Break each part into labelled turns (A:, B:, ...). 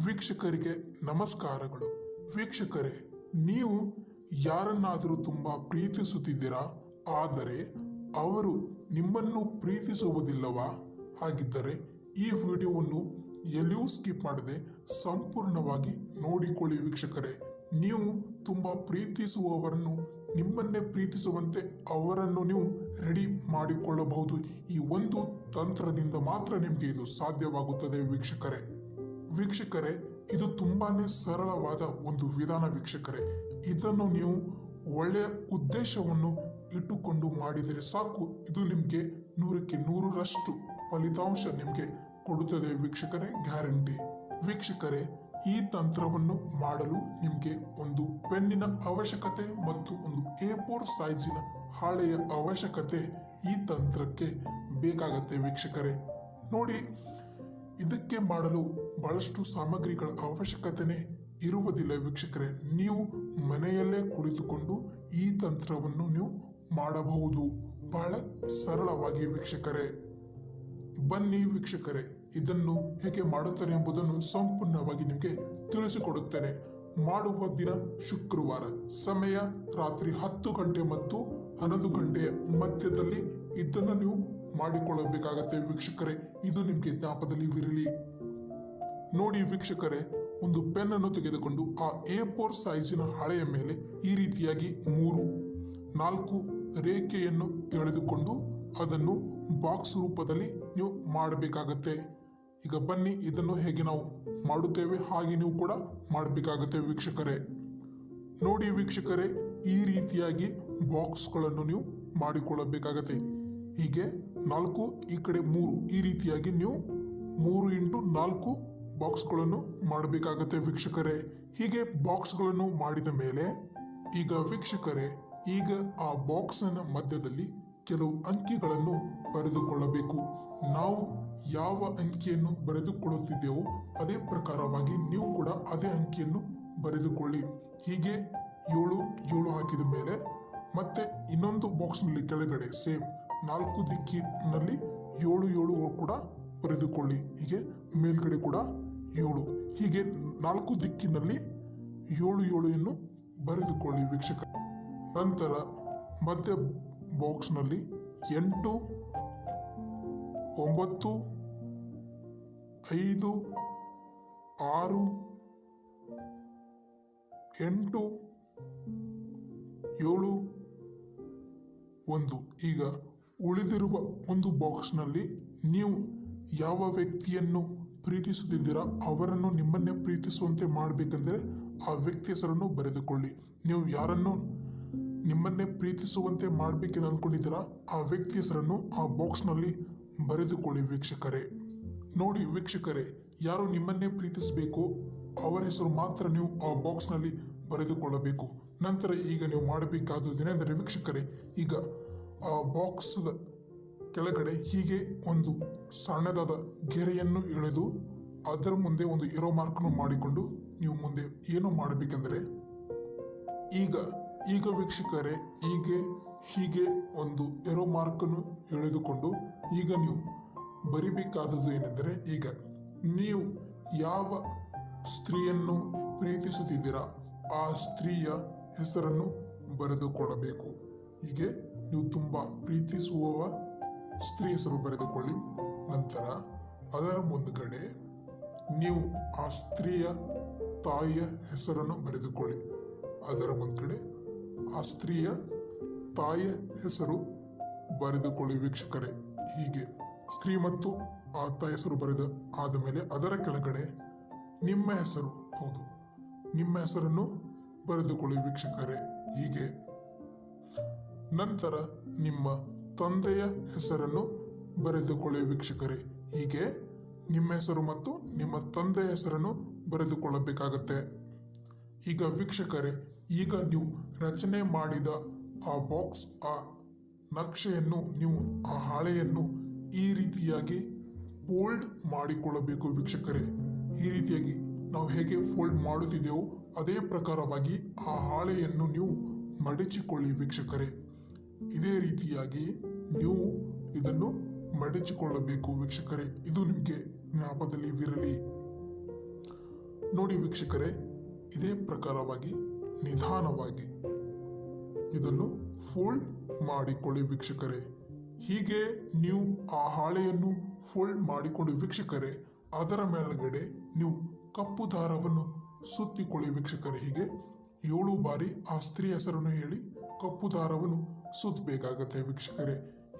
A: ವೀಕ್ಷಕರಿಗೆ ನಮಸ್ಕಾರಗಳು. ವೀಕ್ಷಕರೇ, ನೀವು ಯಾರನ್ನಾದರೂ ತುಂಬಾ ಪ್ರೀತಿಸುತ್ತಿದ್ದೀರಾ, ಆದರೆ ಅವರು ನಿಮ್ಮನ್ನು ಪ್ರೀತಿಸುವುದಿಲ್ಲವಾ? ಹಾಗಿದ್ದರೆ ಈ ವಿಡಿಯೋವನ್ನು ಎಲ್ಲಿಯೂ ಸ್ಕಿಪ್ ಮಾಡದೆ ಸಂಪೂರ್ಣವಾಗಿ ನೋಡಿಕೊಳ್ಳಿ. ವೀಕ್ಷಕರೇ, ನೀವು ತುಂಬಾ ಪ್ರೀತಿಸುವವರನ್ನು ನಿಮ್ಮನ್ನೇ ಪ್ರೀತಿಸುವಂತೆ ಅವರನ್ನು ನೀವು ರೆಡಿ ಮಾಡಿಕೊಳ್ಳಬಹುದು. ಈ ಒಂದು ತಂತ್ರದಿಂದ ಮಾತ್ರ ನಿಮಗೆ ಇದು ಸಾಧ್ಯವಾಗುತ್ತದೆ. ವೀಕ್ಷಕರೇ, ಇದು ತುಂಬಾನೇ ಸರಳವಾದ ಒಂದು ವಿಧಾನ. ವೀಕ್ಷಕರೇ, ಇದನ್ನು ನೀವು ಒಳ್ಳೆಯ ಉದ್ದೇಶವನ್ನು ಇಟ್ಟುಕೊಂಡು ಮಾಡಿದರೆ ಸಾಕು, ಇದು ನಿಮಗೆ 100ಕ್ಕೆ 100ರಷ್ಟು ಫಲಿತಾಂಶ ನಿಮಗೆ ಕೊಡುತ್ತದೆ. ವೀಕ್ಷಕರೇ, ಗ್ಯಾರಂಟಿ. ವೀಕ್ಷಕರೇ, ಈ ತಂತ್ರವನ್ನು ಮಾಡಲು ನಿಮಗೆ ಒಂದು ಪೆನ್ನಿನ ಅವಶ್ಯಕತೆ ಮತ್ತು ಒಂದು A4 ಸೈಜಿನ ಹಾಳೆಯ ಅವಶ್ಯಕತೆ ಈ ತಂತ್ರಕ್ಕೆ ಬೇಕಾಗತ್ತೆ. ವೀಕ್ಷಕರೇ ನೋಡಿ, ಇದಕ್ಕೆ ಮಾಡಲು ಬಹಳಷ್ಟು ಸಾಮಗ್ರಿಗಳ ಅವಶ್ಯಕತೆನೇ ಇರುವುದಿಲ್ಲ. ವೀಕ್ಷಕರೇ, ನೀವು ಮನೆಯಲ್ಲೇ ಕುಳಿತುಕೊಂಡು ಈ ತಂತ್ರವನ್ನು ನೀವು ಮಾಡಬಹುದು ಬಹಳ ಸರಳವಾಗಿ. ವೀಕ್ಷಕರೇ, ಬನ್ನಿ ವೀಕ್ಷಕರೇ, ಇದನ್ನು ಹೇಗೆ ಮಾಡುತ್ತಾರೆ ಎಂಬುದನ್ನು ಸಂಪೂರ್ಣವಾಗಿ ನಿಮಗೆ ತಿಳಿಸಿಕೊಡುತ್ತೇನೆ. ಮಾಡುವ ದಿನ ಶುಕ್ರವಾರ, ಸಮಯ ರಾತ್ರಿ 10 ಗಂಟೆ ಮತ್ತು 11 ಗಂಟೆಯ ಮಧ್ಯದಲ್ಲಿ ಇದನ್ನು ನೀವು ಮಾಡಿಕೊಳ್ಳಬೇಕಾಗತ್ತೆ. ವೀಕ್ಷಕರೇ, ಇದು ನಿಮಗೆ ಜ್ಞಾಪಕದಲ್ಲಿ ಇರಲಿ. ನೋಡಿ ವೀಕ್ಷಕರೇ, ಒಂದು ಪೆನ್ ಅನ್ನು ತೆಗೆದುಕೊಂಡು ಆ A4 ಸೈಜಿನ ಹಾಳೆಯ ಮೇಲೆ ಈ ರೀತಿಯಾಗಿ 3-4 ರೇಖೆಯನ್ನು ಎಳೆದುಕೊಂಡು ಅದನ್ನು ಬಾಕ್ಸ್ ರೂಪದಲ್ಲಿ ನೀವು ಮಾಡಬೇಕಾಗತ್ತೆ. ಈಗ ಬನ್ನಿ, ಇದನ್ನು ಹೇಗೆ ನಾವು ಮಾಡುತ್ತೇವೆ ಹಾಗೆ ನೀವು ಕೂಡ ಮಾಡಬೇಕಾಗತ್ತೆ. ವೀಕ್ಷಕರೇ ನೋಡಿ ವೀಕ್ಷಕರೇ, ಈ ರೀತಿಯಾಗಿ ಬಾಕ್ಸ್ಗಳನ್ನು ನೀವು ಮಾಡಿಕೊಳ್ಳಬೇಕಾಗತ್ತೆ. ಹೀಗೆ 4 ಈ ಕಡೆ 3 ಈ ರೀತಿಯಾಗಿ ನೀವು 3x4 ಬಾಕ್ಸ್ಗಳನ್ನು ಮಾಡಬೇಕಾಗತ್ತೆ. ವೀಕ್ಷಕರೇ, ಹೀಗೆ ಬಾಕ್ಸ್ಗಳನ್ನು ಮಾಡಿದ ಮೇಲೆ ಈಗ ವೀಕ್ಷಕರೇ, ಈಗ ಆ ಬಾಕ್ಸ್ನ ಮಧ್ಯದಲ್ಲಿ ಕೆಲವು ಅಂಕಿಗಳನ್ನು ಬರೆದುಕೊಳ್ಳಬೇಕು. ನಾವು ಯಾವ ಅಂಕಿಯನ್ನು ಬರೆದುಕೊಳ್ಳುತ್ತಿದ್ದೇವೋ ಅದೇ ಪ್ರಕಾರವಾಗಿ ನೀವು ಕೂಡ ಅದೇ ಅಂಕಿಯನ್ನು ಬರೆದುಕೊಳ್ಳಿ. ಹೀಗೆ 7 ಹಾಕಿದ ಮೇಲೆ ಮತ್ತೆ ಇನ್ನೊಂದು ಬಾಕ್ಸ್ನಲ್ಲಿ ಕೆಳಗಡೆ ಸೇಮ್ 4 ದಿಕ್ಕಿನಲ್ಲಿ 7 ಕೂಡ ಬರೆದುಕೊಳ್ಳಿ. ಹೀಗೆ ಮೇಲ್ಗಡೆ ಕೂಡ 7, ಹೀಗೆ 4 ದಿಕ್ಕಿನಲ್ಲಿ 7 ಬರೆದುಕೊಳ್ಳಿ. ವೀಕ್ಷಕ, ನಂತರ ಮಧ್ಯ ಬಾಕ್ಸ್ನಲ್ಲಿ 8, 9, 5, 6, 8, 7, 1. ಈಗ ಉಳಿದಿರುವ ಒಂದು ಬಾಕ್ಸ್ನಲ್ಲಿ ನೀವು ಯಾವ ವ್ಯಕ್ತಿಯನ್ನು ಪ್ರೀತಿಸುತ್ತಿದ್ದೀರಾ ಅವರನ್ನು ನಿಮ್ಮನ್ನೇ ಪ್ರೀತಿಸುವಂತೆ ಮಾಡಬೇಕೆಂದರೆ ಆ ವ್ಯಕ್ತಿ ಹೆಸರನ್ನು ಬರೆದುಕೊಳ್ಳಿ. ನೀವು ಯಾರನ್ನು ನಿಮ್ಮನ್ನೇ ಪ್ರೀತಿಸುವಂತೆ ಮಾಡಬೇಕೆಂದು ಅಂದ್ಕೊಂಡಿದ್ದೀರಾ ಆ ವ್ಯಕ್ತಿ ಹೆಸರನ್ನು ಆ ಬಾಕ್ಸ್ನಲ್ಲಿ ಬರೆದುಕೊಳ್ಳಿ. ವೀಕ್ಷಕರೇ ನೋಡಿ ವೀಕ್ಷಕರೇ, ಯಾರು ನಿಮ್ಮನ್ನೇ ಪ್ರೀತಿಸಬೇಕು ಅವರ ಹೆಸರು ಮಾತ್ರ ನೀವು ಆ ಬಾಕ್ಸ್ನಲ್ಲಿ ಬರೆದುಕೊಳ್ಳಬೇಕು. ನಂತರ ಈಗ ನೀವು ಮಾಡಬೇಕಾದುದೇನೆಂದರೆ ವೀಕ್ಷಕರೇ, ಈಗ ಆ ಬಾಕ್ಸ್ದ ಕೆಳಗಡೆ ಹೀಗೆ ಒಂದು ಸಣ್ಣದಾದ ಗೆರೆಯನ್ನು ಎಳೆದು ಅದರ ಮುಂದೆ ಒಂದು ಏರೋ ಮಾರ್ಕನ್ನು ಮಾಡಿಕೊಂಡು ನೀವು ಮುಂದೆ ಏನು ಮಾಡಬೇಕೆಂದರೆ ಈಗ ವೀಕ್ಷಕರೇ, ಹೀಗೆ ಒಂದು ಏರೋ ಮಾರ್ಕನ್ನು ಎಳೆದುಕೊಂಡು ಈಗ ನೀವು ಬರಿಬೇಕಾದದ್ದು ಏನೆಂದರೆ, ಈಗ ನೀವು ಯಾವ ಸ್ತ್ರೀಯನ್ನು ಪ್ರೀತಿಸುತ್ತಿದ್ದೀರಾ ಆ ಸ್ತ್ರೀಯ ಹೆಸರನ್ನು ಬರೆದುಕೊಳ್ಳಬೇಕು. ಹೀಗೆ ನೀವು ತುಂಬಾ ಪ್ರೀತಿಸುವ ಸ್ತ್ರೀ ಹೆಸರು ಬರೆದುಕೊಳ್ಳಿ. ನಂತರ ಅದರ ಮುಂದುಗಡೆ ನೀವು ಆ ಸ್ತ್ರೀಯ ತಾಯಿಯ ಹೆಸರನ್ನು ಬರೆದುಕೊಳ್ಳಿ. ಅದರ ಮುಂದುಗಡೆ ಆ ಸ್ತ್ರೀಯ ತಾಯಿಯ ಹೆಸರು ಬರೆದುಕೊಳ್ಳಿ. ವೀಕ್ಷಕರೇ, ಹೀಗೆ ಸ್ತ್ರೀ ಮತ್ತು ಆ ತಾಯಿ ಹೆಸರು ಬರೆದ ಆದ ಮೇಲೆ ಅದರ ಕೆಳಗಡೆ ನಿಮ್ಮ ಹೆಸರು, ಹೌದು ನಿಮ್ಮ ಹೆಸರನ್ನು ಬರೆದುಕೊಳ್ಳಿ. ವೀಕ್ಷಕರೇ, ಹೀಗೆ ನಂತರ ನಿಮ್ಮ ತಂದೆಯ ಹೆಸರನ್ನು ಬರೆದುಕೊಳ್ಳಿ. ವೀಕ್ಷಕರೇ, ಹೀಗೆ ನಿಮ್ಮ ಹೆಸರು ಮತ್ತು ನಿಮ್ಮ ತಂದೆಯ ಹೆಸರನ್ನು ಬರೆದುಕೊಳ್ಳಬೇಕಾಗತ್ತೆ. ಈಗ ವೀಕ್ಷಕರೇ, ಈಗ ನೀವು ರಚನೆ ಮಾಡಿದ ಆ ಬಾಕ್ಸ್, ಆ ನಕ್ಷೆಯನ್ನು ನೀವು ಆ ಹಾಳೆಯನ್ನು ಈ ರೀತಿಯಾಗಿ ಫೋಲ್ಡ್ ಮಾಡಿಕೊಳ್ಳಬೇಕು. ವೀಕ್ಷಕರೇ, ಈ ರೀತಿಯಾಗಿ ನಾವು ಹೇಗೆ ಫೋಲ್ಡ್ ಮಾಡುತ್ತಿದ್ದೇವೋ ಅದೇ ಪ್ರಕಾರವಾಗಿ ಆ ಹಾಳೆಯನ್ನು ನೀವು ಮಡಚಿಕೊಳ್ಳಿ. ವೀಕ್ಷಕರೇ, ಇದೇ ರೀತಿಯಾಗಿ ನೀವು ಇದನ್ನು ಮಡಚಿಕೊಳ್ಳಬೇಕು. ವೀಕ್ಷಕರೇ, ಇದು ನಿಮಗೆ ಜ್ಞಾಪಕದಲ್ಲಿ ಇರಲಿ. ನೋಡಿ ವೀಕ್ಷಕರೇ, ಇದೇ ಪ್ರಕಾರವಾಗಿ ನಿಧಾನವಾಗಿ ಇದನ್ನು ಫೋಲ್ಡ್ ಮಾಡಿಕೊಳ್ಳಿ ವೀಕ್ಷಕರೇ. ಹೀಗೆ ನೀವು ಆ ಹಾಳೆಯನ್ನು ಫೋಲ್ಡ್ ಮಾಡಿಕೊಂಡು ವೀಕ್ಷಕರೇ, ಅದರ ಮೇಲ್ಗಡೆ ನೀವು ಕಪ್ಪು ದಾರವನ್ನು ಸುತ್ತಿಕೊಳ್ಳಿ ವೀಕ್ಷಕರೇ. ಹೀಗೆ 7 ಬಾರಿ ಆ ಸ್ತ್ರೀ ಹೆಸರನ್ನು ಹೇಳಿ ಕಪ್ಪು ದಾರವನ್ನು ಸುತ್ತಬೇಕಾಗತ್ತೆ ವೀಕ್ಷಕರೇ.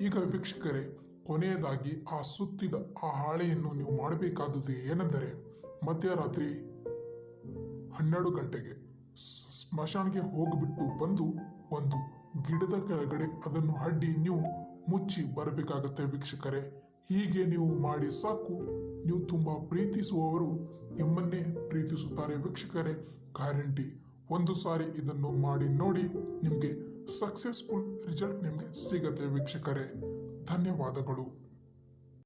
A: ಈಗ ವೀಕ್ಷಕರೇ, ಕೊನೆಯದಾಗಿ ಆ ಸುತ್ತಿದ ಆ ಹಾಳೆಯನ್ನು ನೀವು ಮಾಡಬೇಕಾದುದು ಏನೆಂದರೆ, ಮಧ್ಯರಾತ್ರಿ 12 ಗಂಟೆಗೆ ಸ್ಮಶಾನಕ್ಕೆ ಹೋಗಿಬಿಟ್ಟು ಬಂದು ಒಂದು ಗಿಡದ ಕೆಳಗಡೆ ಅದನ್ನು ಅಡ್ಡಿ ನೀವು ಮುಚ್ಚಿ ಬರಬೇಕಾಗತ್ತೆ ವೀಕ್ಷಕರೇ. ಹೀಗೆ ನೀವು ಮಾಡಿ ಸಾಕು, ನೀವು ತುಂಬಾ ಪ್ರೀತಿಸುವವರು ನಿಮ್ಮನ್ನೇ ಪ್ರೀತಿಸುತ್ತಾರೆ ವೀಕ್ಷಕರೇ, ಗ್ಯಾರಂಟಿ. ಒಂದು ಸಾರಿ ಇದನ್ನು ಮಾಡಿ ನೋಡಿ, ನಿಮಗೆ ಸಕ್ಸಸ್ಫುಲ್ ರಿಸಲ್ಟ್ ನಿಮಗೆ ಸಿಗತ್ತೆ ವೀಕ್ಷಕರೇ. ಧನ್ಯವಾದಗಳು.